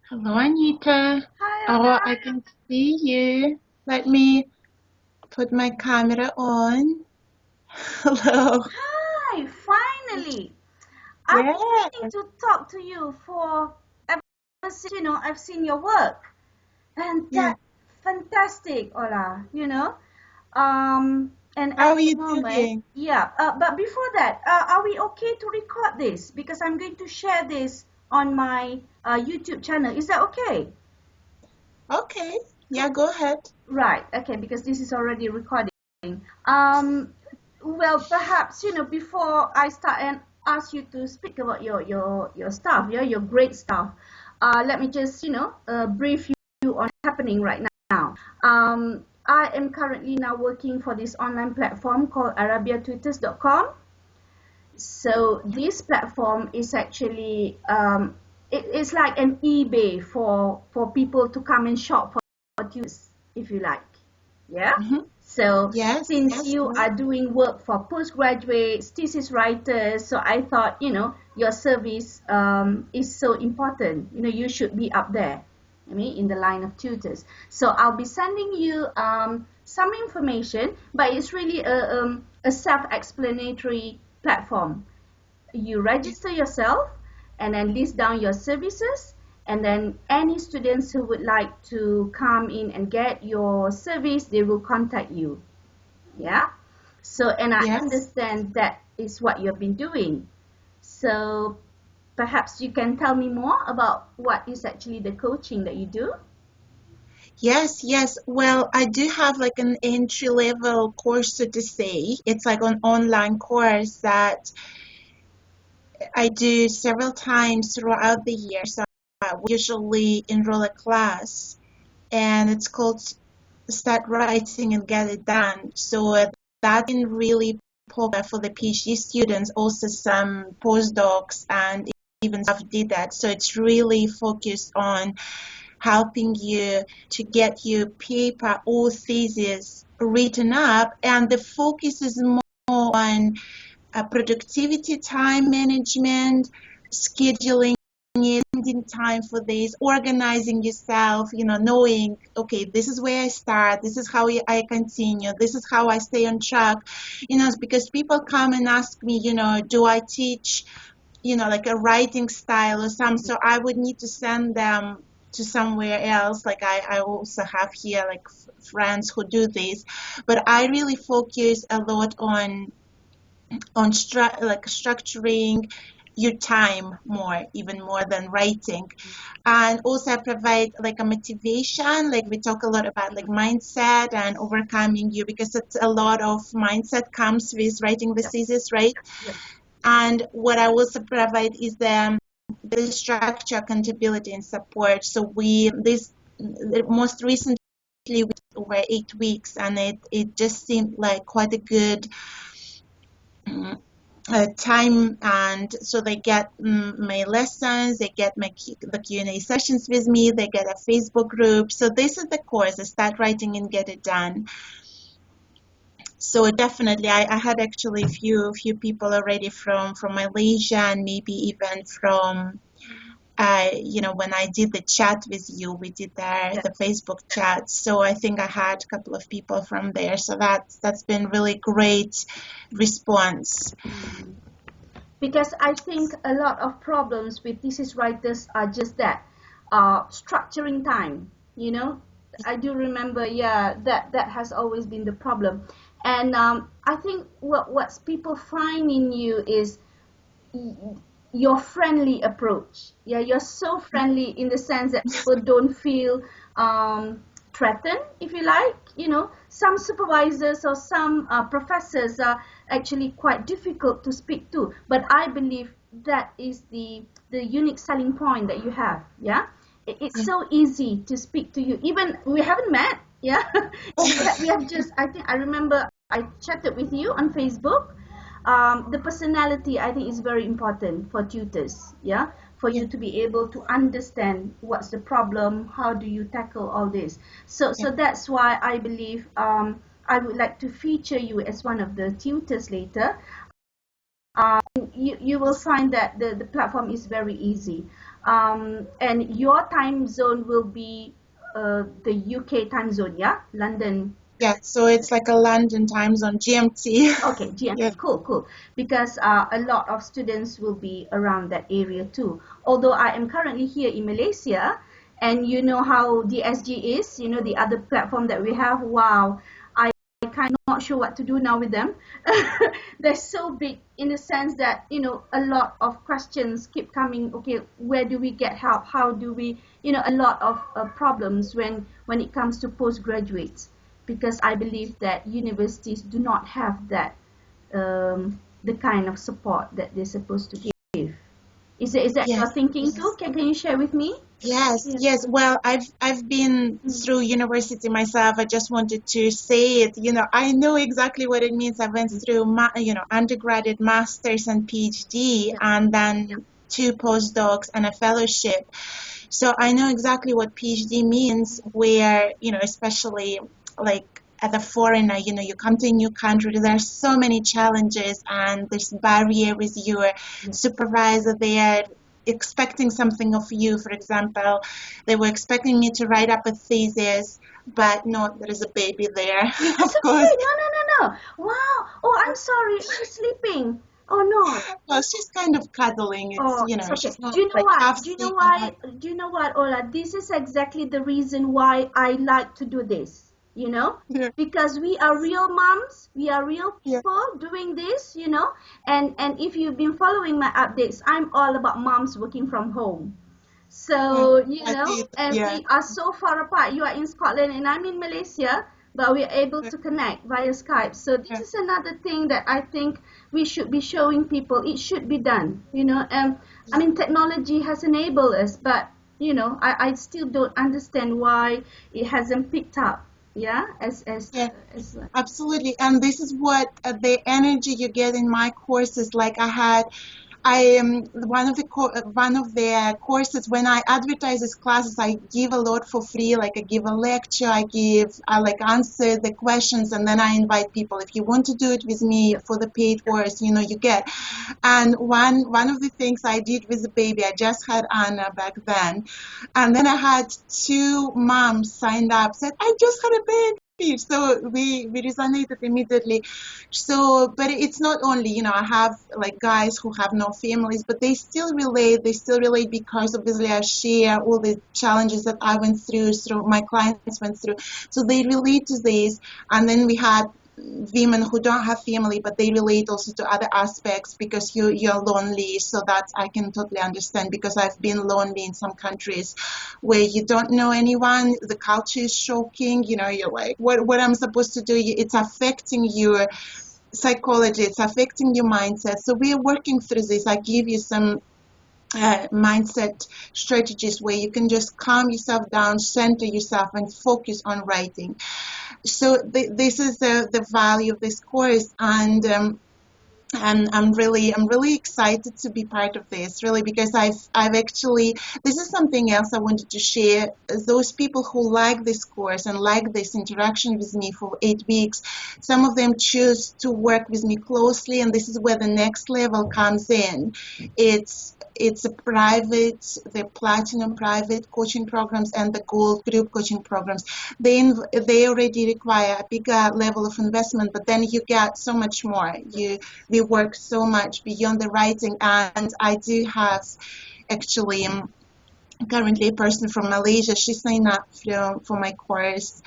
Hello, Anita. Hi, Oh, I Olga. can see you. Let me put my camera on. Hello. Hi, finally. I've Yeah, been waiting to talk to you for ever since, I've seen your work. And yeah. that's fantastic, Ola, And How at are the you moment, doing? yeah. But before that, are we okay to record this? Because I'm going to share this on my YouTube channel. Is that okay? Okay. Yeah, go ahead. Right. Okay, because this is already recording. Um, well, perhaps before I start and ask you to speak about your stuff, your great stuff. Let me just brief you on what's happening right now. I am currently now working for this online platform called ArabiaTutors.com. So this platform is actually it's like an eBay for people to come and shop for tutors, if you like. Yeah. Mm-hmm. So Yes, since yes, you great. are doing work for postgraduates, thesis writers, so I thought your service is so important. You should be up there. I mean, in the line of tutors. So I'll be sending you some information, but it's really a self-explanatory platform. You Yeah. register yourself and then list down your services, and then any students who would like to come in and get your service, they will contact you. Yeah. So, and I Yes. understand that is what you've been doing. So perhaps you can tell me more about what is actually the coaching that you do. Yes, yes. Well, I do have like an entry level course, so to say. It's like an online course that I do several times throughout the year. So I usually enroll a class, and it's called Start Writing and Get It Done. So that's been really popular for the PhD students. Also, some postdocs and even staff did that. So it's really focused on helping you to get your paper or thesis written up, and the focus is more on productivity, time management, scheduling it, finding time for this, organizing yourself, knowing, okay, this is where I start, this is how I continue, this is how I stay on track, because people come and ask me, do I teach, like a writing style or something, so I would need to send them to somewhere else. Like I also have here like friends who do this, but I really focus a lot on like structuring your time more, even more than writing. And also I provide like a motivation, like we talk a lot about like mindset and overcoming you, because it's a lot of mindset comes with writing the Yep. thesis, right? Yep. And what I also provide is the structure, accountability, and support. So we this most recently we did over 8 weeks, and it just seemed like quite a good time. And so they get my lessons, they get the Q&A sessions with me, they get a Facebook group. So this is the course, Start Writing and Get It Done. So definitely I had actually a few people already from Malaysia, and maybe even from when I did the chat with you, we did Yeah. the Facebook chat. So I think I had a couple of people from there. So that's been really great response. Mm. Because I think a lot of problems with thesis writers are just that, structuring time. I do remember, yeah, that has always been the problem, and I think what's people find in you is your friendly approach. Yeah, you're so friendly in the sense that people don't feel threatened, if you like. Some supervisors or some professors are actually quite difficult to speak to, but I believe that is the unique selling point that you have. Yeah, it's so easy to speak to you. Even we haven't met. Yeah, we have just. I think I remember I chatted with you on Facebook. The personality, I think, is very important for tutors. Yeah, for Yeah, you to be able to understand what's the problem, how do you tackle all this. So yeah. that's why I believe I would like to feature you as one of the tutors later. you will find that the platform is very easy. And your time zone will be the UK time zone, yeah? London. Yeah, so it's like a London time zone, GMT. Okay, Yeah. GMT, cool, cool. Because a lot of students will be around that area too. Although I am currently here in Malaysia, and you know how DSG is, you know, the other platform that we have. Wow, I kind of not sure what to do now with them. They're so big in the sense that, you know, a lot of questions keep coming. Okay, where do we get help? How do we, you know, a lot of problems when it comes to postgraduates, because I believe that universities do not have that the kind of support that they're supposed to give. Is that your Yes, thinking too? yes. Can you share with me? Yes, Yeah. yes. Well, I've been Mm. through university myself. I just wanted to say it. I know exactly what it means. I went through undergraduate, masters, and PhD, Yeah. and then two postdocs and a fellowship. So I know exactly what PhD means, where, especially like as a foreigner, you come to a new country, there are so many challenges and there's barrier with your Yes. supervisor there expecting something of you. For example, they were expecting me to write up a thesis, but no, there is a baby there, It's of course. okay. No, no, no, no. Wow. Oh, I'm sorry. She's sleeping. Oh no. Well, she's kind of cuddling. Oh, it's okay. She's not Do you know like what? half Do you know asleep and half. why? Do you know what, Ola? This is exactly the reason why I like to do this. You know, Yeah, because we are real moms, we are real yeah, people doing this. You know, and if you've been following my updates, I'm all about moms working from home. mm, So, you I know, did. and Yeah, we are so far apart. You are in Scotland and I'm in Malaysia, but we are able yeah, to connect via Skype. So this yeah. is another thing that I think we should be showing people. It should be done, you know. And I Yeah. mean, technology has enabled us, but you know, I still don't understand why it hasn't picked up. Yeah, Yeah, as absolutely. And this is what the energy you get in my courses. Like I am one of the courses when I advertise these classes, I give a lot for free. Like I give a lecture, I like answer the questions, and then I invite people. If you want to do it with me yeah. for the paid course, you get. And one of the things I did with the baby, I just had Anna back then, and then I had two moms signed up, said, I just had a baby. So we resonated immediately. So, but it's not only, I have like guys who have no families, but they still relate. They still relate because obviously I share all the challenges that I went through, my clients went through. So they relate to this. And then we had women who don't have family, but they relate also to other aspects because you're lonely. So that I can totally understand, because I've been lonely in some countries where you don't know anyone. The culture is shocking. You're like, what I'm supposed to do? It's affecting your psychology. It's affecting your mindset. So we're working through this. I give you some mindset strategies where you can just calm yourself down, center yourself, and focus on writing. So this is the value of this course, and I'm really excited to be part of this, really, because I've actually, this is something else I wanted to share. Those people who like this course and like this interaction with me for 8 weeks, some of them choose to work with me closely, and this is where the next level comes in. It's the platinum private coaching programs and the gold group coaching programs. They already require a bigger level of investment, but then you get so much more. We work so much beyond the writing, and I do have actually currently a person from Malaysia. She signed up for my course,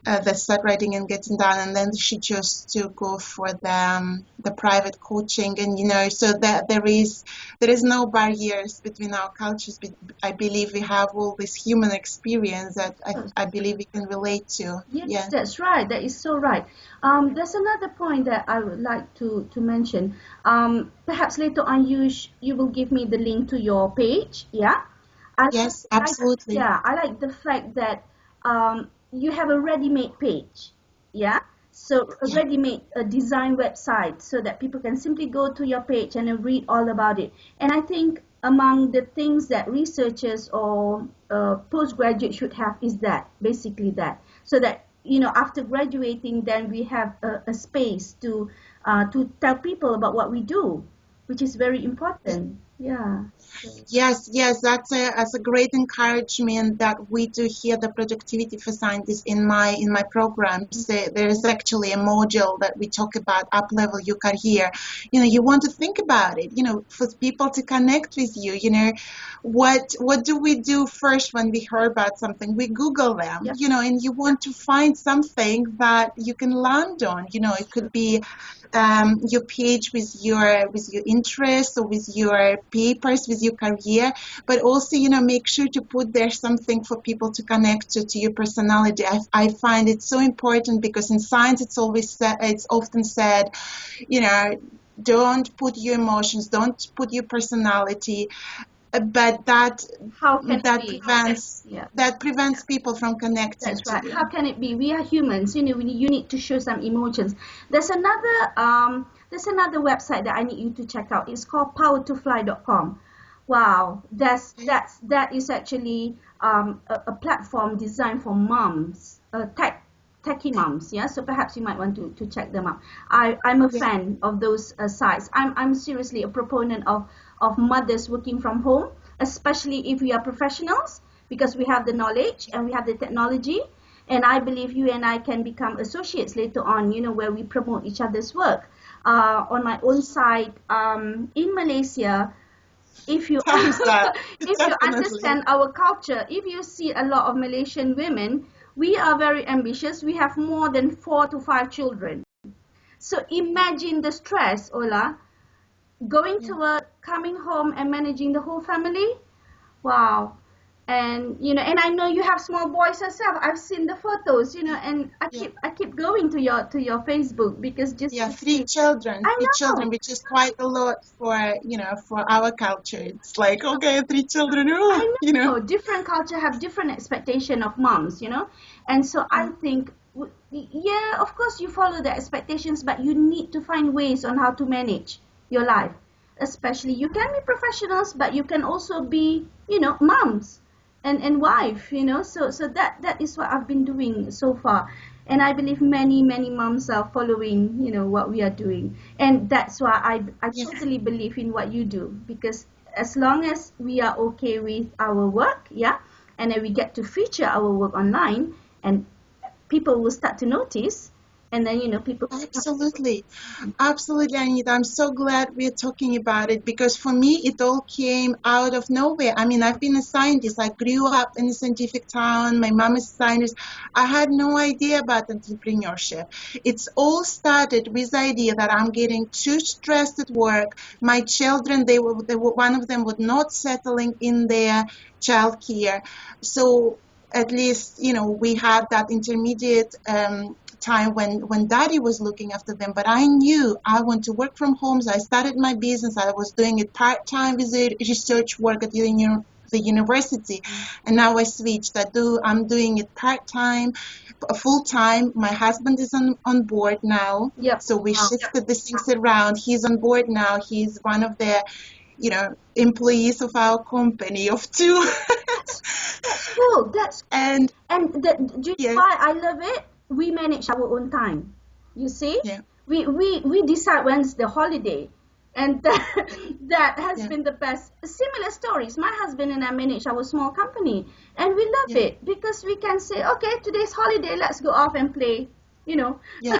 that start writing and getting done, and then she chose to go for the private coaching. And so that there is no barriers between our cultures. I believe we have all this human experience that I believe we can relate to. Yes, Yeah. that's right. That is so right. There's another point that I would like to mention. Perhaps later on you will give me the link to your page. Yeah, Yes, like absolutely. yeah, I like the fact that you have a ready-made page. Yeah, so a Yeah. ready-made design website so that people can simply go to your page and read all about it. And I think among the things that researchers or postgraduates should have is that basically that, so that after graduating then we have a space to tell people about what we do. which is very important. Yeah. So, Yes, yes, that's a great encouragement that we do here, the productivity for scientists in my programs. There is actually a module that we talk about up level your career. You want to think about it, for people to connect with you, what do we do first when we hear about something? We Google them, yeah. and you want to find something that you can land on. It could be your page with your interests or with your papers, with your career, but also make sure to put there something for people to connect to your personality. I find it so important because in science it's often said, you know don't put your emotions, don't put your personality, but that How can it that be? prevents Yeah. that prevents people from connecting That's to right. you. How can it be? We are humans. You need to show some emotions. There's another website that I need you to check out. It's called powertofly.com. Wow, that is actually a platform designed for moms, techie moms. Yeah, so perhaps you might want to check them out. I'm a Yeah. fan of those sites. I'm seriously a proponent of mothers working from home, especially if we are professionals, because we have the knowledge and we have the technology. And I believe you and I can become associates later on, where we promote each other's work. On my own side, in Malaysia, if you Thanks, that if you definitely. understand our culture, if you see a lot of Malaysian women, we are very ambitious. We have more than 4 to 5 children. So imagine the stress, Ola, going Yeah. to work, coming home, and managing the whole family. Wow. And and I know you have small boys yourself. I've seen the photos, and I Yeah. keep going to your Facebook because just Yeah, to three see. children, I three children, know. which is quite a lot for our culture. It's like, okay, three children, I ooh. know different culture have different expectation of moms, and so Yeah, I think, yeah, of course you follow the expectations, but you need to find ways on how to manage your life. Especially, you can be professionals, but you can also be, moms and wife, so that is what I've been doing so far. And I believe many moms are following, what we are doing. And that's why I yeah. totally believe in what you do, because as long as we are okay with our work, yeah, and then we get to feature our work online, and people will start to notice, and then people will become. Absolutely. Absolutely, Anita. I'm so glad we're talking about it because for me, it all came out of nowhere. I mean, I've been a scientist. I grew up in a scientific town. My mom is a scientist. I had no idea about entrepreneurship. It's all started with the idea that I'm getting too stressed at work. My children, one of them was not settling in their childcare. So at least, we had that intermediate time when daddy was looking after them, but I knew I want to work from home, so I started my business. I was doing it part-time with the research work at the university, and now I switched. I'm doing it part-time, full-time. My husband is on board now, Yep. so we Wow. shifted the things around. He's on board now. He's one of the employees of our company of two. That's cool. That's cool. And And do you know yeah, why I love it? We manage our own time. You see, yeah, we decide when's the holiday, and that has yeah, been the best. Similar stories. My husband and I manage our small company, and we love yeah, it because we can say, okay, today's holiday, let's go off and play. You know. yeah.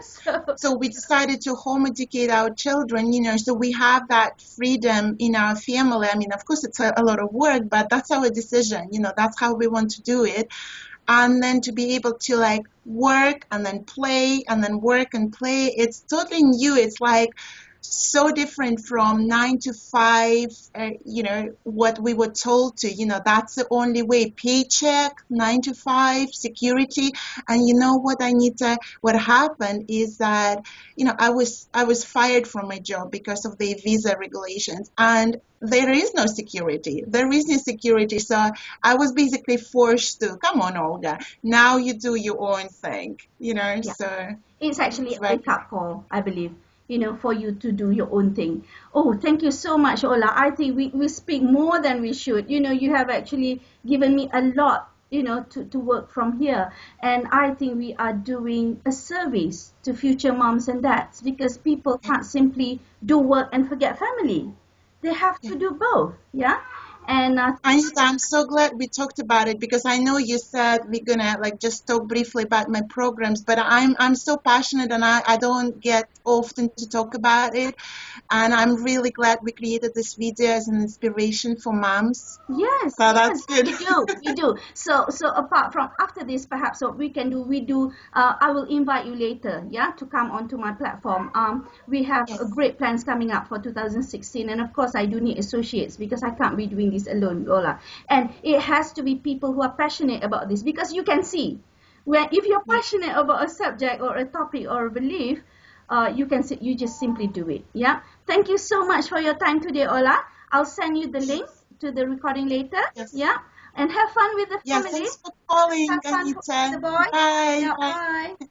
So So we decided to home educate our children, so we have that freedom in our family. I mean, of course, it's a lot of work, but that's our decision. That's how we want to do it. And then to be able to like work and then play and then work and play, it's totally new. It's like so different from 9 to 5, what we were told to, that's the only way. Paycheck, 9 to 5, security. And you know what, Anita, what happened is that, I was fired from my job because of the visa regulations. And there is no security. There is no security. So I was basically forced to, come on, Olga, now you do your own thing, yeah. so It's actually it's a very, wake up call, I believe, for you to do your own thing. Oh, thank you so much, Ola. I think we speak more than we should. You have actually given me a lot, to work from here. And I think we are doing a service to future moms and dads, because people can't simply do work and forget family. They have Yeah. to do both. Yeah. And Anita, I'm so glad we talked about it, because I know you said we're gonna like just talk briefly about my programs, but I'm so passionate, and I don't get often to talk about it. And I'm really glad we created this video as an inspiration for moms. yes, So yes, that's good. we do. So apart from, after this, perhaps what we do, I will invite you later, yeah, to come onto my platform. We have Yes. a great plans coming up for 2016, and of course I do need associates, because I can't be doing this alone, Lola. And it has to be people who are passionate about this, because you can see, when if you're passionate about a subject or a topic or a belief, you just simply do it. Yeah. Thank you so much for your time today, Ola. I'll send you the link Yes. to the recording later. Yes. Yeah. And have fun with the Yeah, family. thanks for calling, Have fun with Anita. the boy. Bye. Yeah. Bye. Bye.